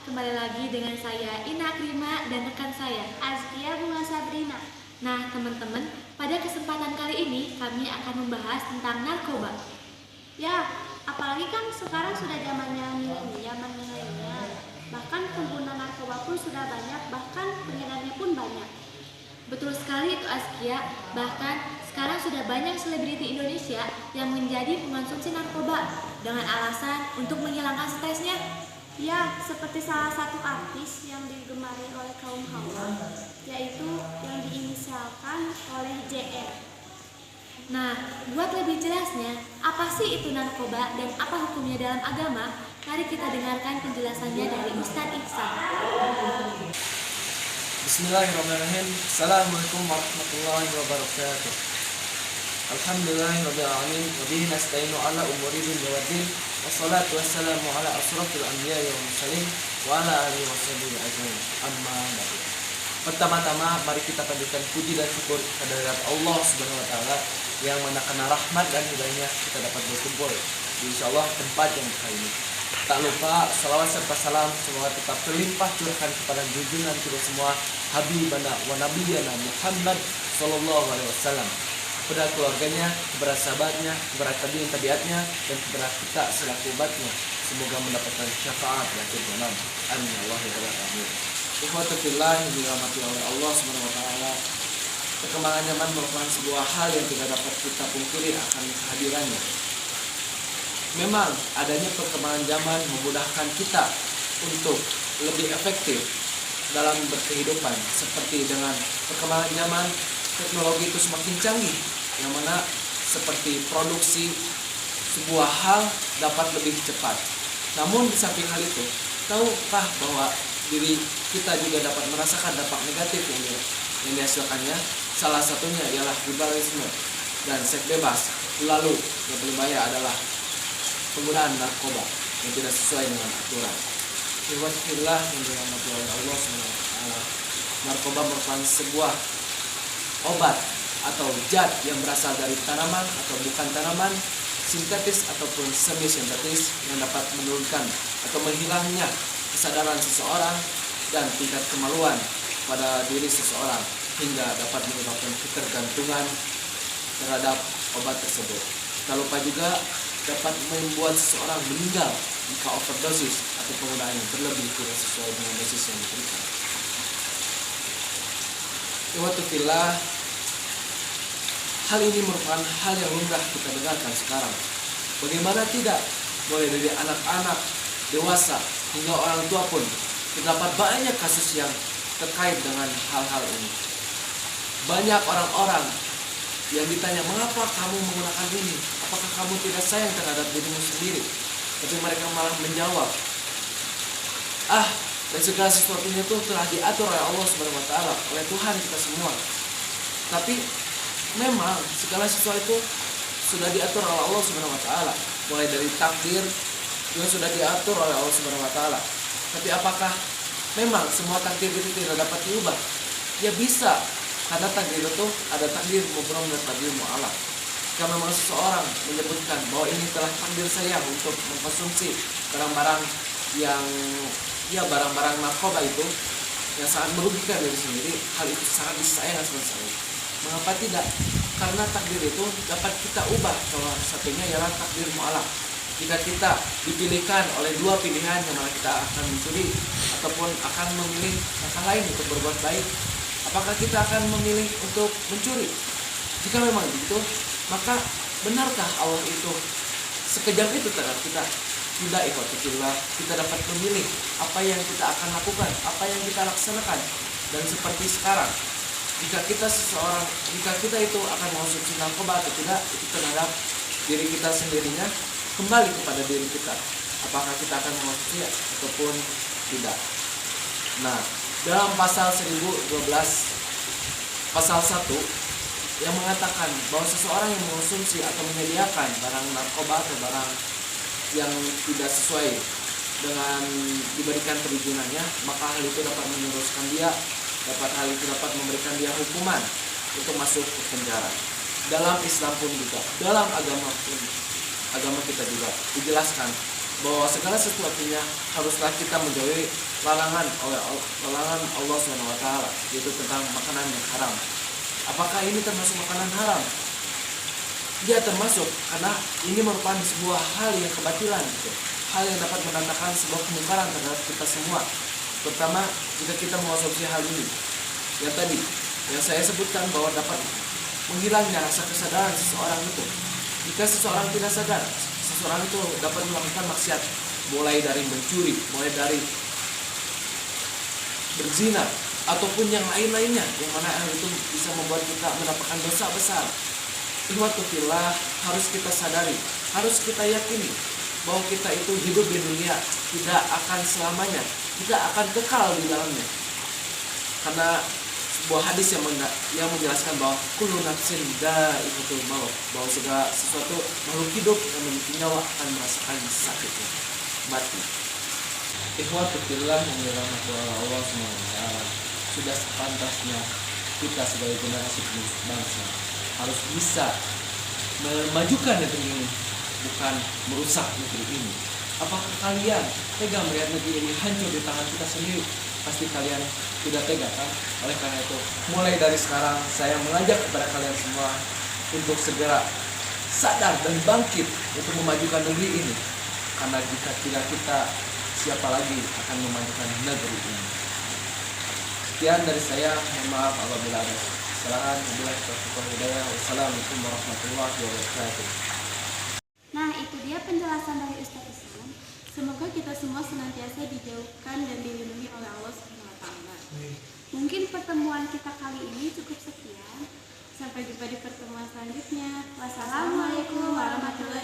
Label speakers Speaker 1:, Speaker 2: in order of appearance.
Speaker 1: kembali lagi dengan saya Ina Krima dan rekan saya
Speaker 2: Azkia Bunga Sabrina.
Speaker 1: Nah teman-teman, pada kesempatan kali ini kami akan membahas tentang narkoba.
Speaker 2: Ya, apalagi kan sekarang sudah zamannya milenial. Bahkan pengguna narkoba pun sudah banyak, bahkan pengedarnya pun banyak.
Speaker 1: Betul sekali itu Azkia, bahkan sekarang sudah banyak selebriti Indonesia yang menjadi pengonsumsi narkoba dengan alasan untuk menghilangkan stresnya.
Speaker 2: Ya, seperti salah satu artis yang digemari oleh kaum hawa, yaitu yang diinisialkan oleh JR.
Speaker 1: Nah, buat lebih jelasnya, apa sih itu narkoba dan apa hukumnya dalam agama? Mari kita dengarkan penjelasannya dari Ustadz Ihsan.
Speaker 3: Bismillahirrahmanirrahim. Assalamualaikum warahmatullahi wabarakatuh. Alhamdulillahirabbil alamin wa bihi nasta'inu ala umuri dunya waddin. Wassalatu wassalamu ala asrofil anbiya'i wal mursalin wa ala alihi washabihi ajmain. Amma ba'du. Pertama-tama mari kita panjatkan puji dan syukur kehadirat Allah Subhanahu wa taala yang mana karena rahmat dan hidayahnya kita dapat berkumpul di insyaallah tempat yang berkah ini. Tak lupa salawat serta salam semoga tetap terlimpah curahkan kepada junjungan kita semua Habibana wa Nabiyana Muhammad sallallahu alaihi wasallam, kepada keluarganya, kepada sahabatnya, kepada tabi'in-tabi'atnya, dan kepada kita selaku umatnya. Semoga mendapatkan syafaat di akhir zaman. Amin ya Allah ya rabbal alamin. Ikhwatu fillah yang dirahmati oleh Allah Subhanahu wa taala. Perkembangan zaman merupakan sebuah hal yang tidak dapat kita pungkiri akan kehadirannya. Memang adanya perkembangan zaman memudahkan kita untuk lebih efektif dalam berkehidupan, seperti dengan perkembangan zaman teknologi itu semakin canggih, yang mana seperti produksi sebuah hal dapat lebih cepat. Namun di samping hal itu, tahukah bahwa diri kita juga dapat merasakan dampak negatif yang dihasilkannya? Salah satunya ialah liberalisme dan seks bebas. Lalu yang paling bahaya adalah penggunaan narkoba yang tidak sesuai dengan aturan. Ikhwatillah yang dirahmati oleh Allah SWT, narkoba merupakan sebuah obat atau zat yang berasal dari tanaman atau bukan tanaman, sintetis ataupun semi sintetis, yang dapat menurunkan atau menghilangnya kesadaran seseorang dan tingkat kemaluan pada diri seseorang, hingga dapat menyebabkan ketergantungan terhadap obat tersebut. Tak lupa juga dapat membuat seseorang meninggal jika overdosis atau penggunaan yang berlebih tidak sesuai dengan dosis yang diberikan. Ikhwatu fillah, hal ini merupakan hal yang lumrah kita dengarkan sekarang. Bagaimana tidak, mulai dari anak-anak, dewasa, hingga orang tua pun terdapat banyak kasus yang terkait dengan hal-hal ini. Banyak orang-orang yang ditanya, mengapa kamu menggunakan ini? Apakah kamu tidak sayang terhadap dirimu sendiri? Tapi mereka malah menjawab, dan segala sesuatunya itu telah diatur oleh Allah Subhanahu wa taala, oleh Tuhan kita semua. Tapi memang segala sesuatu itu sudah diatur oleh Allah Subhanahu wa taala. Mulai dari takdir juga sudah diatur oleh Allah Subhanahu wa taala. Tapi apakah memang semua takdir itu tidak dapat diubah? Ya bisa. Karena takdir itu ada takdir mubrom dan takdir mu'alaf. Jika memang seseorang menyebutkan bahwa ini telah takdir saya untuk mengkonsumsi barang-barang yang barang-barang narkoba itu yang sangat merugikan diri sendiri, hal itu sangat disayangkan sama saya. Mengapa tidak? Karena takdir itu dapat kita ubah. Salah satunya ialah takdir mu'alaf. Jika kita dipilihkan oleh dua pilihan, yang mana kita akan mencuri ataupun akan memilih langkah lain untuk berbuat baik, apakah kita akan memilih untuk mencuri? Jika memang begitu, maka benarkah Allah itu sekejam itu terhadap kita? Tidak, ikhwatillah. Kita dapat memilih apa yang kita akan lakukan, apa yang kita laksanakan. Dan seperti sekarang, jika kita itu akan mengonsumsi narkoba atau tidak, itu terhadap diri kita sendirinya, kembali kepada diri kita. Apakah kita akan mengonsumsi ataupun tidak? Nah, dalam pasal 1012 pasal 1 yang mengatakan bahwa seseorang yang mengonsumsi atau menyediakan barang narkoba atau barang yang tidak sesuai dengan diberikan perizinannya, maka hal itu dapat menyeruskan dia, hal itu dapat memberikan dia hukuman untuk masuk ke penjara. Dalam Islam pun juga, dalam agama kita juga dijelaskan bahwa segala sesuatunya haruslah kita menjauhi larangan Allah SWT, yaitu tentang makanan yang haram. Apakah ini termasuk makanan haram? Dia termasuk, karena ini merupakan sebuah hal yang kebatilan, gitu. Hal yang dapat menandakan sebuah kemungkaran terhadap kita semua, terutama jika kita mengonsumsi hal ini. Yang tadi, yang saya sebutkan bahwa dapat menghilangnya rasa kesadaran seseorang itu. Jika seseorang tidak sadar, seseorang itu dapat melakukan maksiat, mulai dari mencuri, mulai dari berzina, ataupun yang lain-lainnya, yang mana hal itu bisa membuat kita mendapatkan dosa besar. Ikhwatullah, harus kita sadari, harus kita yakini bahwa kita itu hidup di dunia tidak akan selamanya, tidak akan kekal di dalamnya. Karena sebuah hadis yang menjelaskan bahwa kullu nafsin dha'iqatul maut, bahwa segala sesuatu makhluk hidup yang memiliki nyawa akan merasakan sakitnya, mati. Ikhwatullah yang dirahmati Allah SWT, sudah sepantasnya kita sebagai generasi penerus bangsa harus bisa memajukan negeri ini, bukan merusak negeri ini. Apakah kalian tega melihat negeri ini hancur di tangan kita sendiri? Pasti kalian tidak tega, kan? Oleh karena itu, mulai dari sekarang saya mengajak kepada kalian semua untuk segera sadar dan bangkit untuk memajukan negeri ini. Karena jika tidak kita, siapa lagi akan memajukan negeri ini? Sekian dari saya, mohon maaf apabila ada kesalahan. Wassalamualaikum warahmatullahi wabarakatuh.
Speaker 2: Nah, itu dia penjelasan dari Ustaz Islam. Semoga kita semua senantiasa dijauhkan dan dilindungi oleh Allah SWT. Mungkin pertemuan kita kali ini cukup sekian. Sampai jumpa di pertemuan selanjutnya. Wassalamualaikum warahmatullahi wabarakatuh.